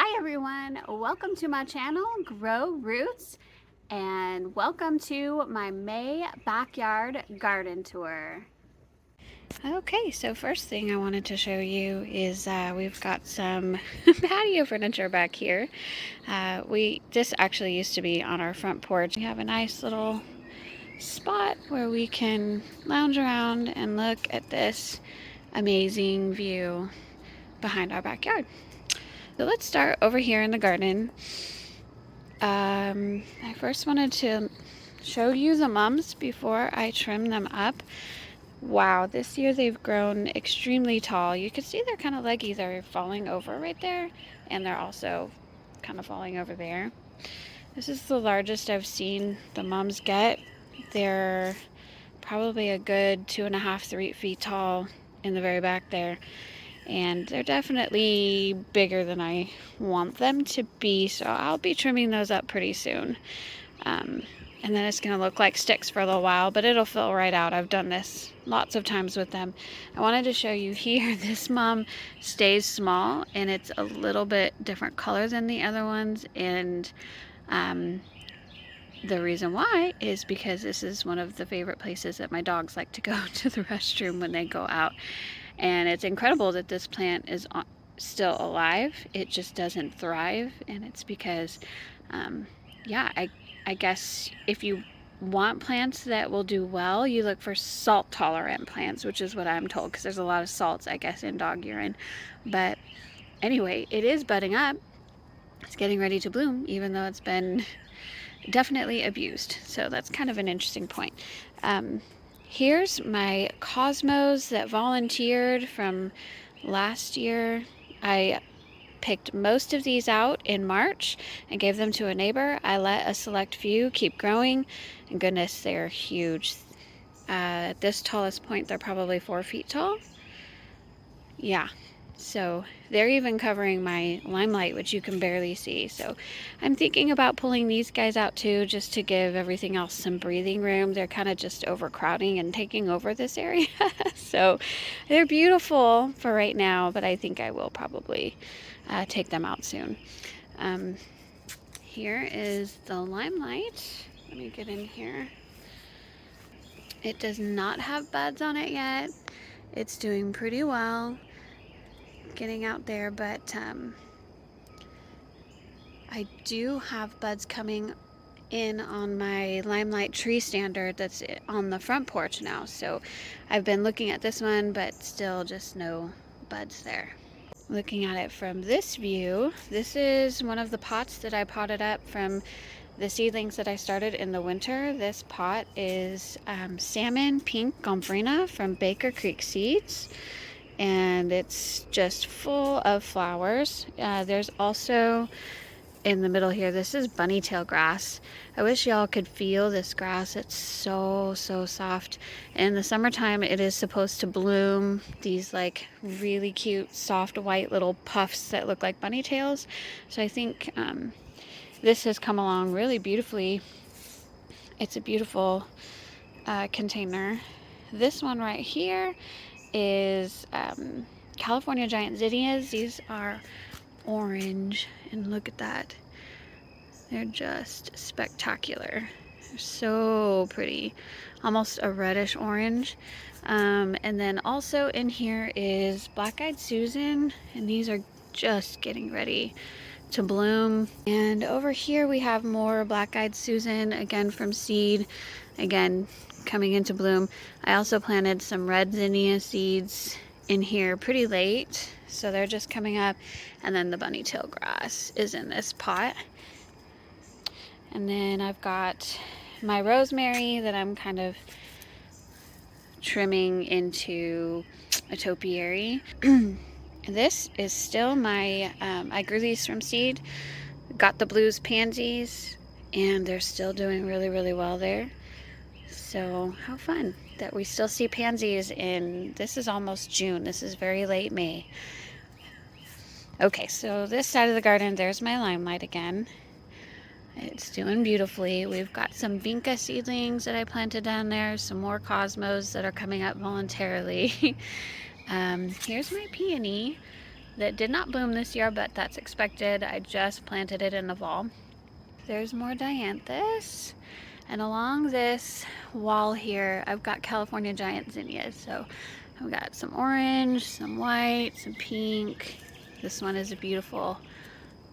Hi everyone, welcome to my channel, Grow Roots, and welcome to my May backyard garden tour. Okay, so first thing I wanted to show you is we've got some patio furniture back here. This actually used to be on our front porch. We have a nice little spot where we can lounge around and look at this amazing view behind our backyard. So let's start over here in the garden. I first wanted to show you the mums before I trim them up. Wow, this year they've grown extremely tall. You can see they're kind of leggy. They're falling over right there, and they're also kind of falling over there. This is the largest I've seen the mums get. They're probably a good 2.5, 3 feet tall in the very back there. And they're definitely bigger than I want them to be, so I'll be trimming those up pretty soon. And then it's going to look like sticks for a little while, but it'll fill right out. I've done this lots of times with them. I wanted to show you here, this mum stays small, and it's a little bit different color than the other ones, and the reason why is because this is one of the favorite places that my dogs like to go to the restroom when they go out. And it's incredible that this plant is still alive. It just doesn't thrive, and it's because, yeah, I guess if you want plants that will do well, you look for salt tolerant plants, which is what I'm told, because there's a lot of salts, I guess, in dog urine. But anyway, it is budding up. It's getting ready to bloom, even though it's been definitely abused. So that's kind of an interesting point. Here's my cosmos that volunteered from last year. I picked most of these out in March and gave them to a neighbor. I let a select few keep growing, and goodness, they're huge. At this tallest point, they're probably 4 feet tall. Yeah, so they're even covering my limelight, which you can barely see. So I'm thinking about pulling these guys out too, just to give everything else some breathing room. They're kind of just overcrowding and taking over this area. So they're beautiful for right now, but I think I will probably take them out soon. Here is the limelight. Let me get in here. It does not have buds on it yet. It's doing pretty well getting out there, but I do have buds coming in on my limelight tree standard that's on the front porch now. So I've been looking at this one, but still just no buds there. Looking at it from this view, this is one of the pots that I potted up from the seedlings that I started in the winter. This pot is salmon pink gomphrena from Baker Creek Seeds, and it's just full of flowers. There's also in the middle here, this is bunnytail grass. I wish y'all could feel this grass. It's so soft. In the summertime, it is supposed to bloom these like really cute soft white little puffs that look like bunny tails. So I think this has come along really beautifully. It's a beautiful container. This one right here is California giant zinnias. These are orange, and look at that. They're just spectacular. They're so pretty, almost a reddish orange. And then also in here is black-eyed Susan, and these are just getting ready to bloom. And over here we have more black-eyed Susan, again from seed, again coming into bloom. I also planted some red zinnia seeds in here pretty late, so they're just coming up. And then the bunnytail grass is in this pot. And then I've got my rosemary that I'm kind of trimming into a topiary. This is still my, I grew these from seed, got the blues pansies, and they're still doing really well there. So how fun that we still see pansies in, this is almost June, this is very late May. Okay, so this side of the garden, there's my limelight again. It's doing beautifully. We've got some vinca seedlings that I planted down there, some more cosmos that are coming up voluntarily. Here's my peony. that did not bloom this year, but that's expected. I just planted it in the fall. There's more dianthus. And along this wall here, I've got California giant zinnias. So I've got some orange, some white, some pink. This one is a beautiful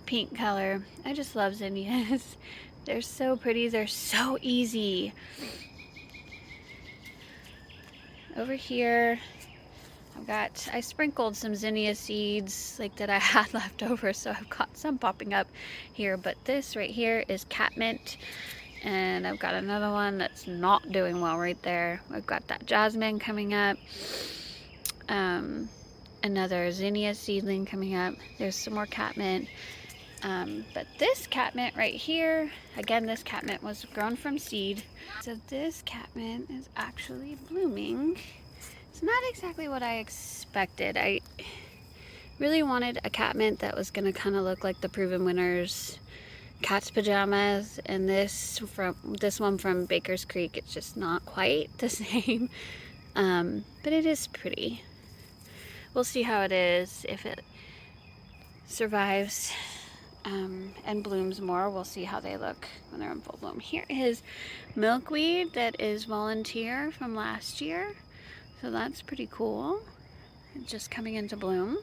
pink color. I just love zinnias. They're so pretty, they're so easy. Over here, I sprinkled some zinnia seeds like that I had left over, so I've got some popping up here, but this right here is catmint, and I've got another one that's not doing well right there. I've got that jasmine coming up, another zinnia seedling coming up. There's some more catmint, but this catmint right here, again, this catmint was grown from seed, so this catmint is actually blooming. It's not exactly what I expected. I really wanted a catmint that was going to kind of look like the Proven Winners cat's pajamas, and this one from Baker's Creek, it's just not quite the same, but it is pretty. We'll see how it is. If it survives and blooms more, we'll see how they look when they're in full bloom. Here is milkweed that is volunteer from last year. So that's pretty cool. It's just coming into bloom.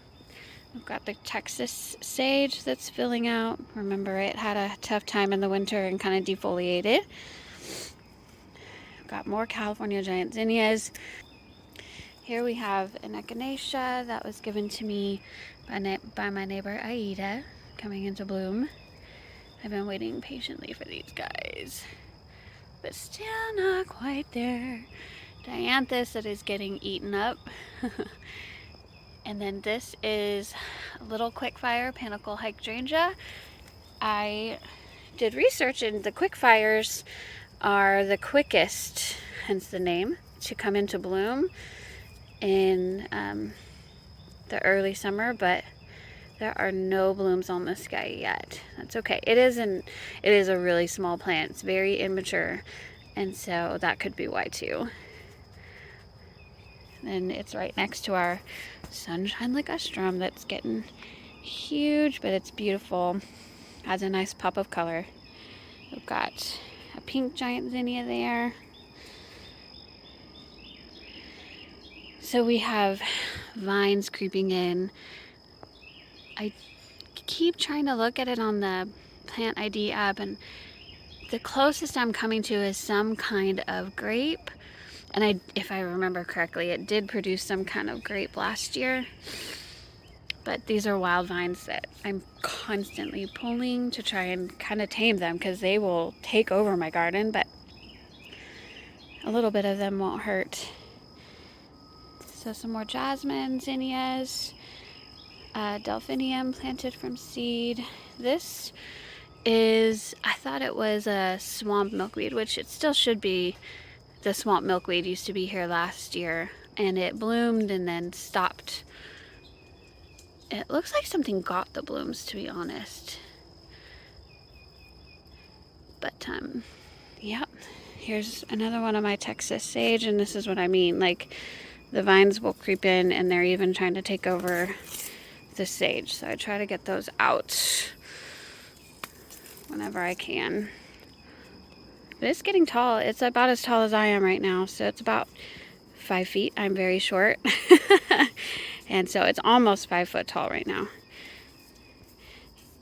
We've got the Texas sage that's filling out. Remember, it had a tough time in the winter and kind of defoliated. We've got more California giant zinnias. Here we have an echinacea that was given to me by my neighbor Aida, coming into bloom. I've been waiting patiently for these guys, but still not quite there. Dianthus that is getting eaten up. And then this is a little quickfire panicle hydrangea. I did research, and the quickfires are the quickest, hence the name, to come into bloom in the early summer, but there are no blooms on this guy yet. That's okay. It is a really small plant. It's very immature, and so that could be why too. And it's right next to our sunshine ligustrum that's getting huge, but it's beautiful. Has a nice pop of color. We've got a pink giant zinnia there. So we have vines creeping in. I keep trying to look at it on the Plant ID app, and the closest I'm coming to is some kind of grape. And if I remember correctly, it did produce some kind of grape last year. But these are wild vines that I'm constantly pulling to try and kind of tame them, because they will take over my garden, but a little bit of them won't hurt. So some more jasmine zinnias, delphinium planted from seed. This is, I thought it was a swamp milkweed, which it still should be. The swamp milkweed used to be here last year, and it bloomed and then stopped. It looks like something got the blooms, to be honest. But yep, here's another one of my Texas sage, and this is what I mean. Like, the vines will creep in, and they're even trying to take over the sage. So I try to get those out whenever I can. But it's getting tall. It's about as tall as I am right now. So it's about 5 feet. I'm very short. And so it's almost 5 foot tall right now.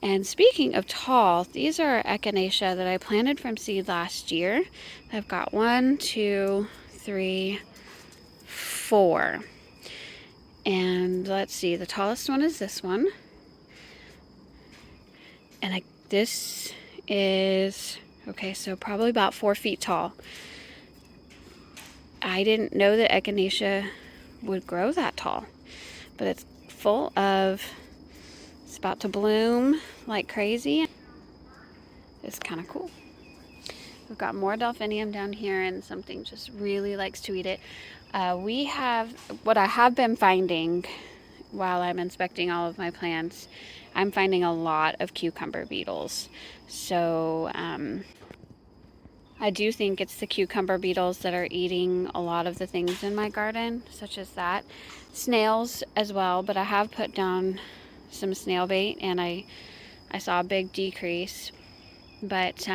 And speaking of tall, these are echinacea that I planted from seed last year. I've got 1, 2, 3, 4. And let's see, the tallest one is this one. And this is, okay, so probably about 4 feet tall. I didn't know that echinacea would grow that tall, but it's full of, it's about to bloom like crazy. It's kind of cool. We've got more delphinium down here, and something just really likes to eat it. We have, what I have been finding while I'm inspecting all of my plants, I'm finding a lot of cucumber beetles. So I do think it's the cucumber beetles that are eating a lot of the things in my garden, such as that. Snails as well, but I have put down some snail bait, and I saw a big decrease. But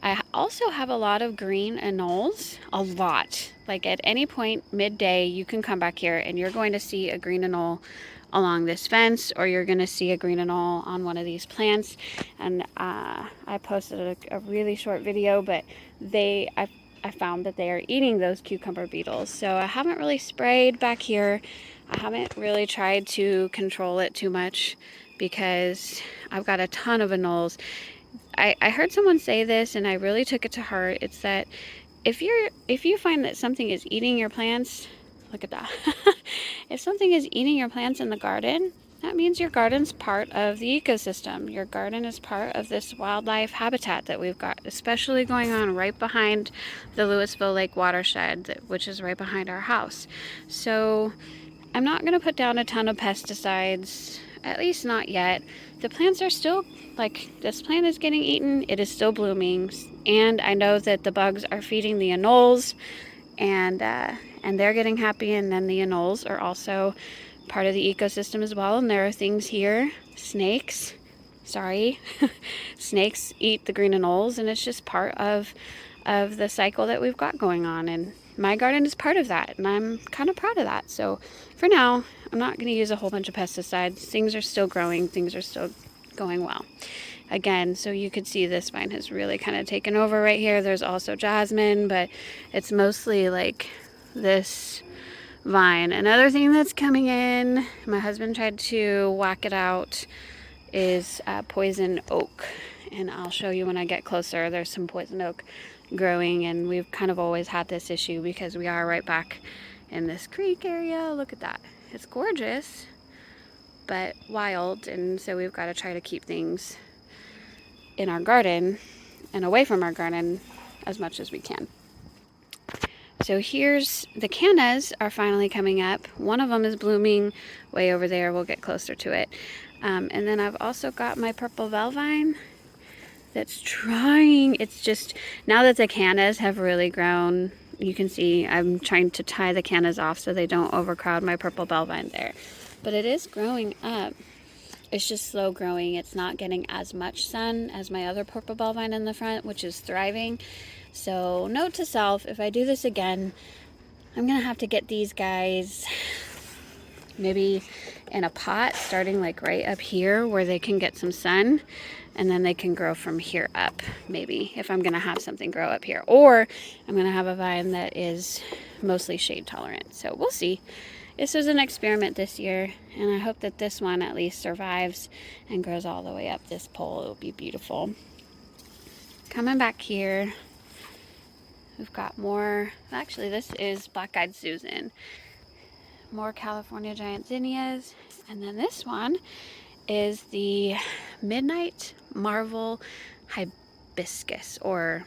I also have a lot of green anoles, a lot. Like at any point midday, you can come back here and you're going to see a green anole along this fence, or you're going to see a green anole on one of these plants. And I posted a really short video, but I found that they are eating those cucumber beetles. So I haven't really sprayed back here. I haven't really tried to control it too much because I've got a ton of anoles. I heard someone say this and I really took it to heart. It's that if you find that something is eating your plants, look at that. If something is eating your plants in the garden, that means your garden's part of the ecosystem. Your garden is part of this wildlife habitat that we've got, especially going on right behind the Louisville Lake watershed, which is right behind our house. So I'm not going to put down a ton of pesticides, at least not yet. The plants are still, like, this plant is getting eaten, it is still blooming, and I know that the bugs are feeding the anoles, and they're getting happy, and then the anoles are also part of the ecosystem as well. And there are things here, snakes, snakes eat the green anoles, and it's just part of the cycle that we've got going on, and my garden is part of that, and I'm kind of proud of that. So for now, I'm not going to use a whole bunch of pesticides. Things are still growing, things are still going well. Again, so you could see this vine has really kind of taken over right here. There's also jasmine, but it's mostly like this vine. Another thing that's coming in, my husband tried to whack it out, is poison oak, and I'll show you when I get closer. There's some poison oak growing, and we've kind of always had this issue because we are right back in this creek area. Look at that. It's gorgeous, but wild, and so we've got to try to keep things in our garden and away from our garden as much as we can. So here's the cannas are finally coming up. One of them is blooming way over there. We'll get closer to it. And then I've also got my purple velvine that's trying. It's just, now that the cannas have really grown, you can see I'm trying to tie the cannas off so they don't overcrowd my purple velvine there. But it is growing up. It's just slow growing. It's not getting as much sun as my other purple velvine in the front, which is thriving. So note to self, if I do this again, I'm gonna have to get these guys maybe in a pot, starting like right up here where they can get some sun, and then they can grow from here up, maybe, if I'm gonna have something grow up here. Or I'm gonna have a vine that is mostly shade tolerant. So we'll see. This was an experiment this year, and I hope that this one at least survives and grows all the way up this pole. It'll be beautiful. Coming back here, we've got more, actually this is black-eyed Susan. More California giant zinnias, and then this one is the Midnight Marvel Hibiscus, or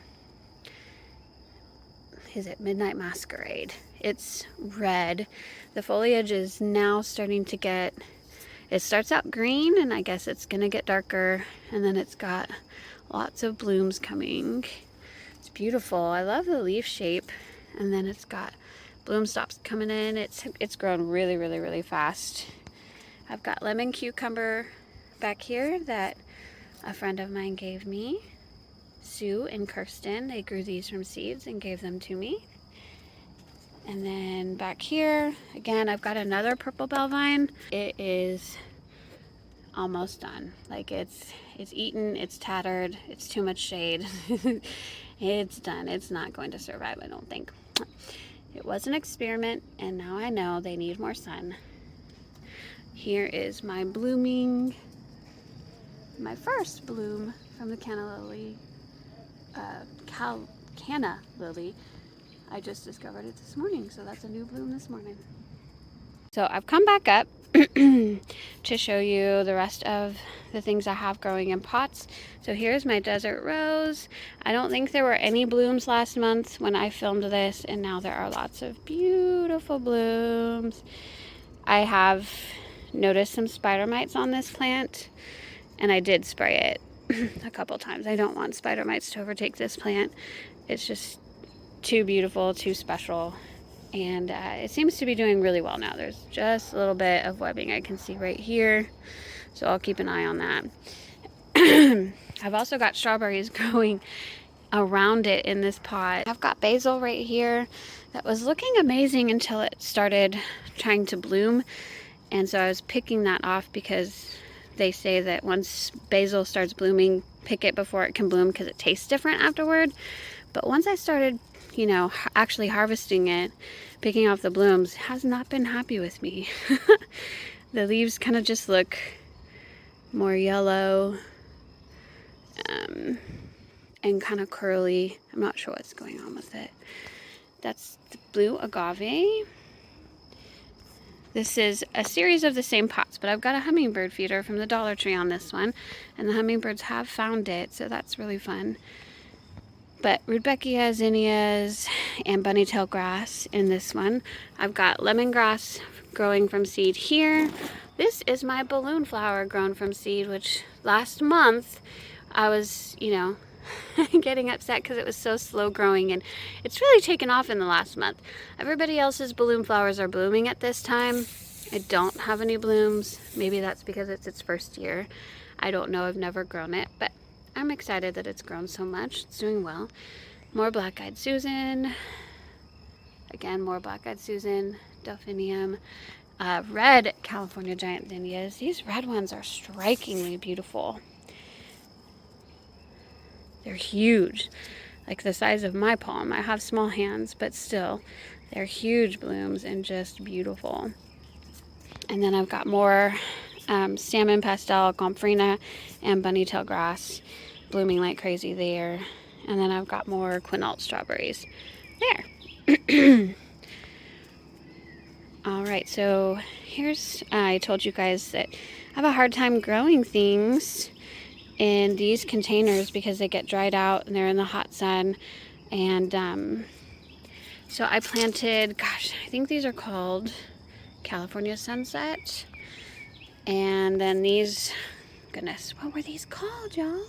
is it Midnight Masquerade? It's red. The foliage is now starting to get, it starts out green, and I guess it's gonna get darker, and then it's got lots of blooms coming. It's beautiful. I love the leaf shape, and then it's got bloom stops coming in. It's grown really, really, really fast. I've got lemon cucumber back here that a friend of mine gave me. Sue and Kirsten, they grew these from seeds and gave them to me. And then back here, again, I've got another purple velvine. It is almost done. Like it's eaten, it's tattered, it's too much shade. It's done. It's not going to survive, I don't think. It was an experiment, and now I know they need more sun. Here is my blooming, my first bloom from the canna lily. Canna lily. I just discovered it this morning, so that's a new bloom this morning. So I've come back up to show you the rest of the things I have growing in pots. So here's my desert rose. I don't think there were any blooms last month when I filmed this, and now there are lots of beautiful blooms. I have noticed some spider mites on this plant, and I did spray it a couple times. I don't want spider mites to overtake this plant. It's just too beautiful, too special. And it seems to be doing really well now. There's just a little bit of webbing I can see right here. So I'll keep an eye on that. I've also got strawberries growing around it in this pot. I've got basil right here that was looking amazing until it started trying to bloom. And so I was picking that off because they say that once basil starts blooming, pick it before it can bloom because it tastes different afterward. But once I started, you know, actually harvesting it, picking off the blooms, it has not been happy with me. The leaves kind of just look more yellow and kind of curly. I'm not sure what's going on with it. That's the blue agave. This is a series of the same pots, but I've got a hummingbird feeder from the Dollar Tree on this one, and the hummingbirds have found it, so that's really fun. But Rudbeckia, zinnias, and bunnytail grass in this one. I've got lemongrass growing from seed here. This is my balloon flower grown from seed, which last month I was, you know, getting upset because it was so slow growing, and it's really taken off in the last month. Everybody else's balloon flowers are blooming at this time. I don't have any blooms. Maybe that's because it's its first year. I don't know. I've never grown it, but I'm excited that it's grown so much. It's doing well. More black-eyed Susan. Again, more black-eyed Susan, delphinium. Red California giant zinnias. These red ones are strikingly beautiful. They're huge, like the size of my palm. I have small hands, but still, they're huge blooms and just beautiful. And then I've got more salmon pastel, gomphrena, and bunnytail grass blooming like crazy there. And then I've got more quinault strawberries there. All right, so here's, I told you guys that I have a hard time growing things in these containers because they get dried out and they're in the hot sun. And so I planted, gosh, I think these are called California Sunset. And then these, goodness, what were these called, y'all?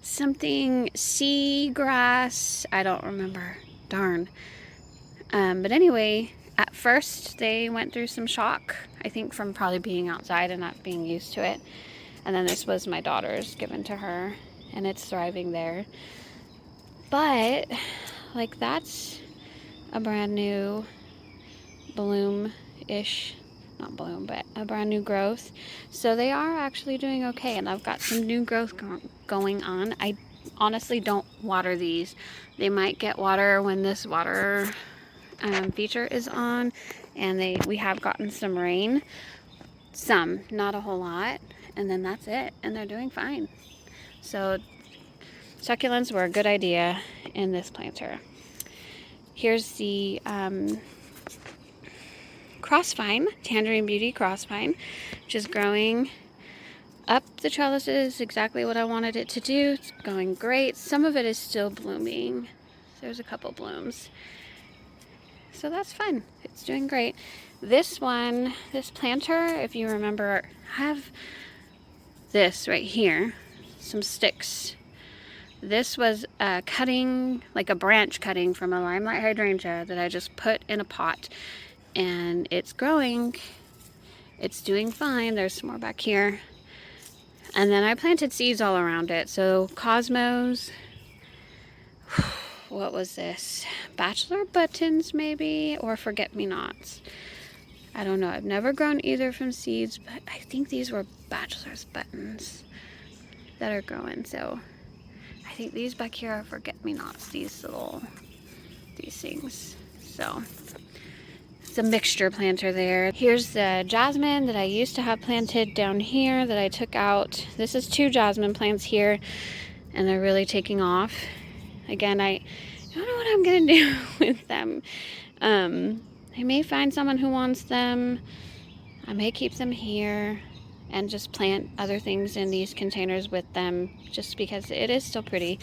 Something sea grass, I don't remember, darn. But anyway, at first they went through some shock, I think from probably being outside and not being used to it. And then this was my daughter's, given to her, and it's thriving there. But, like, that's a brand new bloom-ish, not bloom, but a brand new growth. So they are actually doing okay, and I've got some new growth going on. I honestly don't water these. They might get water when this water feature is on, and we have gotten some rain. Some, not a whole lot. And then that's it, and they're doing fine. So succulents were a good idea in this planter. Here's the crossvine, Tangerine Beauty crossvine, which is growing up the trellises exactly what I wanted it to do. It's going great. Some of it is still blooming. There's a couple blooms. So that's fun. It's doing great. This one, this planter, if you remember, I have this right here, some sticks. This was a cutting, like a branch cutting from a limelight hydrangea that I just put in a pot, and it's growing. It's doing fine. There's some more back here. And then I planted seeds all around it. So cosmos, what was this? Bachelor buttons maybe, or forget-me-nots. I don't know. I've never grown either from seeds, but I think these were bachelor's buttons that are growing. So I think these back here are forget-me-nots, these things. So it's a mixture planter there. Here's the jasmine that I used to have planted down here that I took out. This is 2 jasmine plants here, and they're really taking off. Again, I don't know what I'm gonna do with them. I may find someone who wants them. I may keep them here and just plant other things in these containers with them, just because it is still pretty.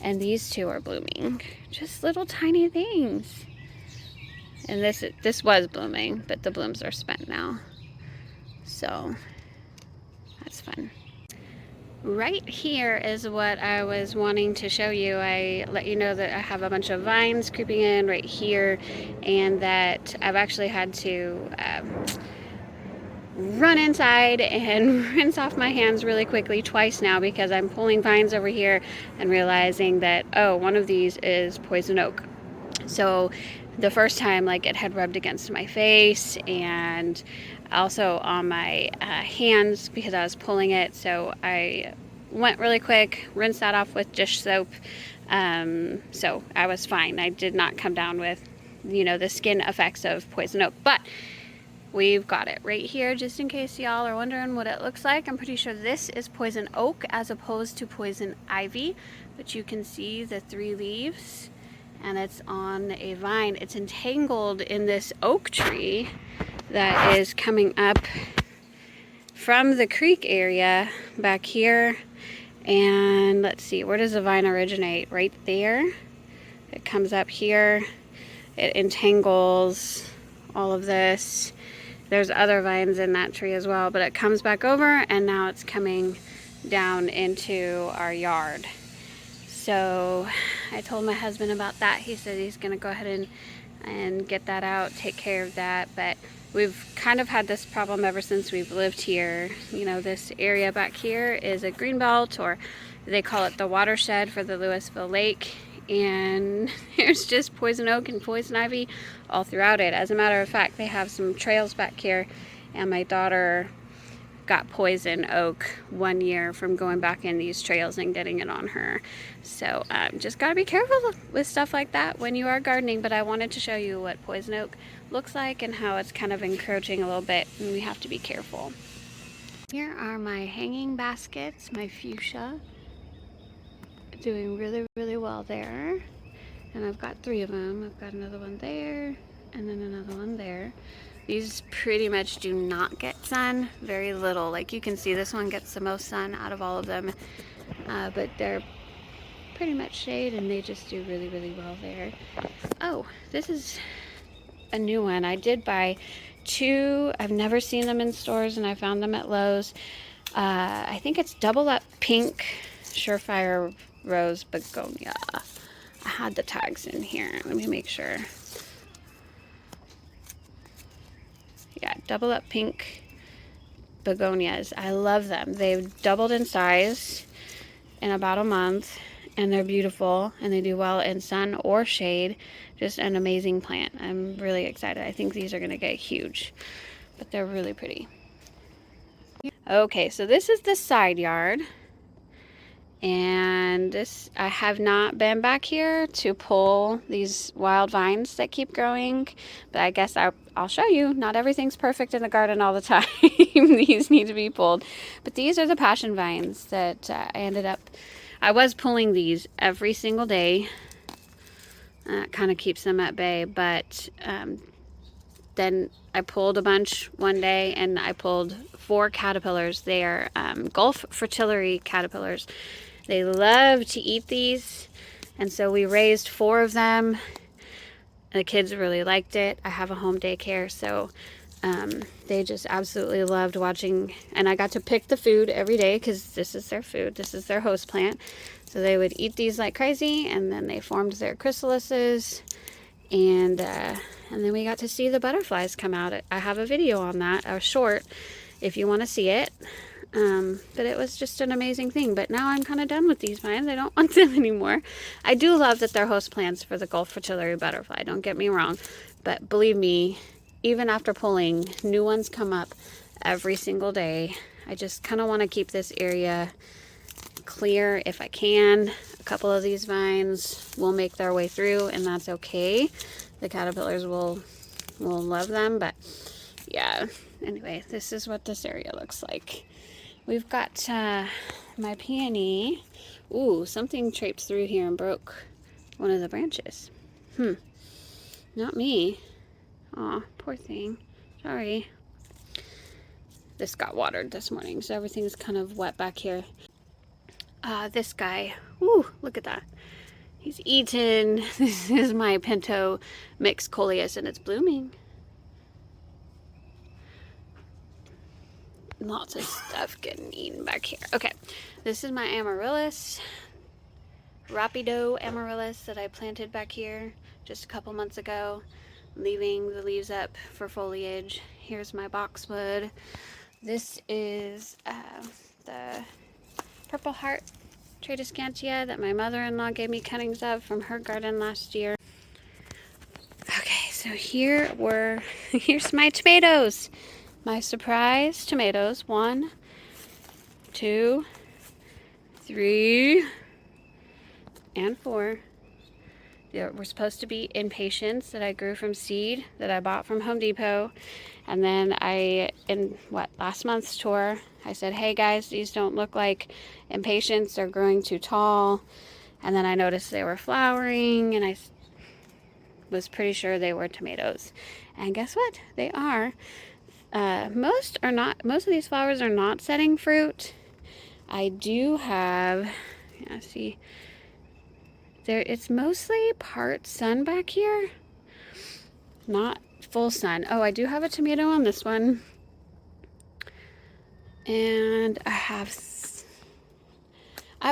And these 2 are blooming, just little tiny things. And this was blooming, but the blooms are spent now, so that's fun. Right here is what I was wanting to show you. I let you know that I have a bunch of vines creeping in right here, and that I've actually had to run inside and rinse off my hands really quickly twice now because I'm pulling vines over here and realizing that, oh, one of these is poison oak. So the first time, like, it had rubbed against my face and also on my hands because I was pulling it. So I went really quick, rinsed that off with dish soap. So I was fine. I did not come down with, you know, the skin effects of poison oak, but we've got it right here just in case y'all are wondering what it looks like. I'm pretty sure this is poison oak as opposed to poison ivy, but you can see the 3 leaves and it's on a vine. It's entangled in this oak tree that is coming up from the creek area back here. And let's see, where does the vine originate? Right there. It comes up here. It entangles all of this. There's other vines in that tree as well, but it comes back over and now it's coming down into our yard. So I told my husband about that. He said he's gonna go ahead and get that out, take care of that. But we've kind of had this problem ever since we've lived here. You know, this area back here is a green belt, or they call it the watershed for the Louisville Lake. And there's just poison oak and poison ivy all throughout it. As a matter of fact, they have some trails back here, and my daughter got poison oak one year from going back in these trails and getting it on her. So just gotta be careful with stuff like that when you are gardening. But I wanted to show you what poison oak looks like and how it's kind of encroaching a little bit, and we have to be careful. Here are my hanging baskets, my fuchsia. Doing really, really well there. And I've got 3 of them. I've got another one there, and then another one there. These pretty much do not get sun, very little. Like you can see, this one gets the most sun out of all of them, but they're pretty much shade, and they just do really, really well there. Oh, this is a new one. I did buy 2. I've never seen them in stores, and I found them at Lowe's. I think it's double up pink Surefire Rose Begonia. I had the tags in here. Let me make sure. Yeah, double up pink begonias. I love them. They've doubled in size in about a month, and they're beautiful, and they do well in sun or shade. Just an amazing plant. I'm really excited. I think these are going to get huge, but they're really pretty. Okay, so this is the side yard. And this, I have not been back here to pull these wild vines that keep growing, but I guess I'll show you. Not everything's perfect in the garden all the time. These need to be pulled. But these are the passion vines that I was pulling these every single day. That kind of keeps them at bay, but then I pulled a bunch one day, and I pulled 4 caterpillars. They are Gulf fritillary caterpillars. They love to eat these, and so we raised 4 of them. The kids really liked it. I have a home daycare, so they just absolutely loved watching, and I got to pick the food every day because this is their food. This is their host plant. So they would eat these like crazy, and then they formed their chrysalises, and then we got to see the butterflies come out. I have a video on that, a short, if you want to see it. But it was just an amazing thing. But now I'm kind of done with these vines. I don't want them anymore. I do love that they're host plants for the Gulf fritillary butterfly. Don't get me wrong. But believe me, even after pulling, new ones come up every single day. I just kind of want to keep this area clear if I can. A couple of these vines will make their way through, and that's okay. The caterpillars will love them, but yeah. Anyway, this is what this area looks like. We've got my peony. Ooh, something traipsed through here and broke one of the branches. Not me. Aw, poor thing. Sorry. This got watered this morning, so everything's kind of wet back here. This guy. Ooh, look at that. He's eaten. This is my pinto mixed coleus, and it's blooming. Lots of stuff getting eaten back here. Okay, this is my amaryllis, rapido amaryllis that I planted back here just a couple months ago. leaving the leaves up for foliage. Here's my boxwood. This is the Purple Heart Tradescantia that my mother-in-law gave me cuttings of from her garden last year. Okay, so here's my tomatoes. My surprise tomatoes. 1, 2, 3, and 4. They were supposed to be impatiens that I grew from seed that I bought from Home Depot. And then last month's tour, I said, hey guys, these don't look like impatiens. They're growing too tall. And then I noticed they were flowering, and I was pretty sure they were tomatoes. And guess what? They are. Most of these flowers are not setting fruit. I do have, see, it's mostly part sun back here, not full sun. Oh, I do have a tomato on this one, and I have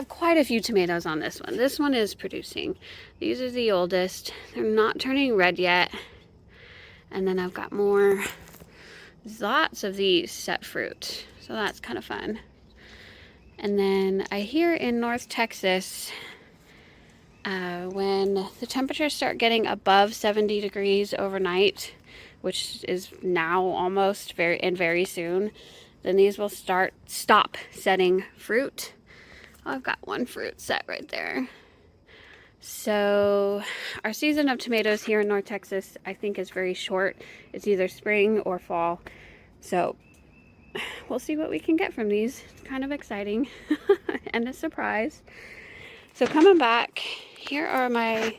quite a few tomatoes on this one. This one is producing. These are the oldest. They're not turning red yet. And then I've got more. Lots of these set fruit, so that's kind of fun. And then I hear in North Texas, when the temperatures start getting above 70 degrees overnight, which is now almost very soon, then these will stop setting fruit. Oh, I've got one fruit set right there. So our season of tomatoes here in North Texas, I think, is very short. It's either spring or fall. So we'll see what we can get from these. It's kind of exciting and a surprise. So coming back, here are my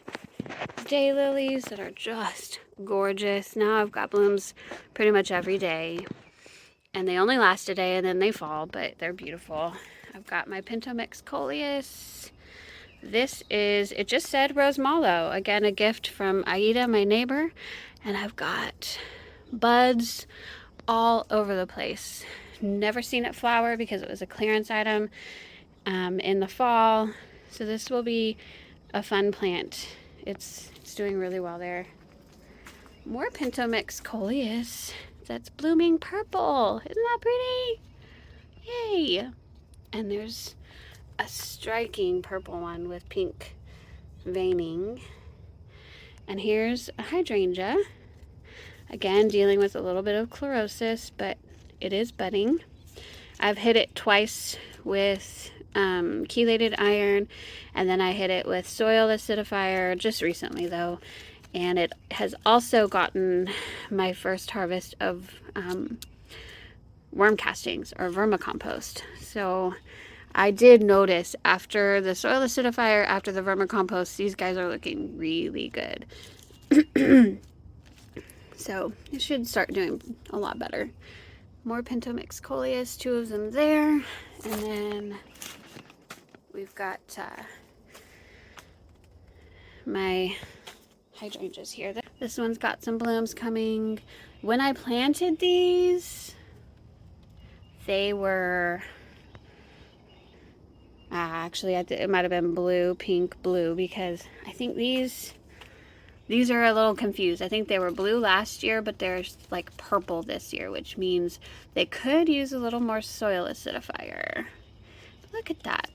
daylilies that are just gorgeous. Now I've got blooms pretty much every day, and they only last a day and then they fall, but they're beautiful. I've got my Pinto Mix Coleus. It just said Rose Mallow. Again, a gift from Aida, my neighbor. And I've got buds all over the place. Never seen it flower because it was a clearance item in the fall. So this will be a fun plant. It's doing really well there. More Pinto Mix Coleus that's blooming purple. Isn't that pretty? Yay! And there's a striking purple one with pink veining. And here's a hydrangea. Again, dealing with a little bit of chlorosis, but it is budding. I've hit it twice with chelated iron, and then I hit it with soil acidifier just recently though, and it has also gotten my first harvest of worm castings or vermicompost. So I did notice after the soil acidifier, after the vermicompost, these guys are looking really good. So it should start doing a lot better. More Pinto Mix Coleus, 2 of them there. And then we've got my hydrangeas here. This one's got some blooms coming. When I planted these, they were actually it might have been blue, pink, blue, because I think these are a little confused. I think they were blue last year, but they're like purple this year, which means they could use a little more soil acidifier. Look at that.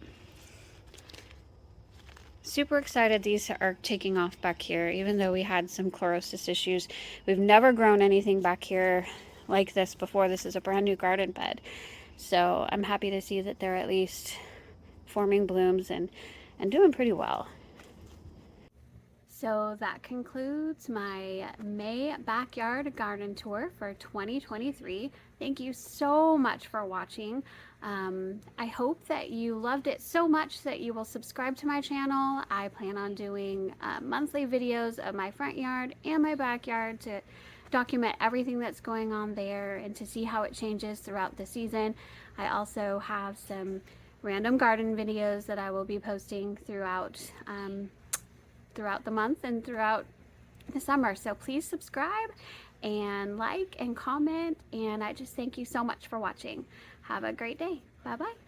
Super excited these are taking off back here, even though we had some chlorosis issues. We've never grown anything back here like this before. This is a brand new garden bed. So I'm happy to see that they're at least forming blooms and doing pretty well. So that concludes my May backyard garden tour for 2023. Thank you so much for watching. I hope that you loved it so much that you will subscribe to my channel. I plan on doing monthly videos of my front yard and my backyard to document everything that's going on there and to see how it changes throughout the season. I also have some random garden videos that I will be posting throughout the month and throughout the summer. So please subscribe and like and comment, and I just thank you so much for watching. Have a great day. Bye bye.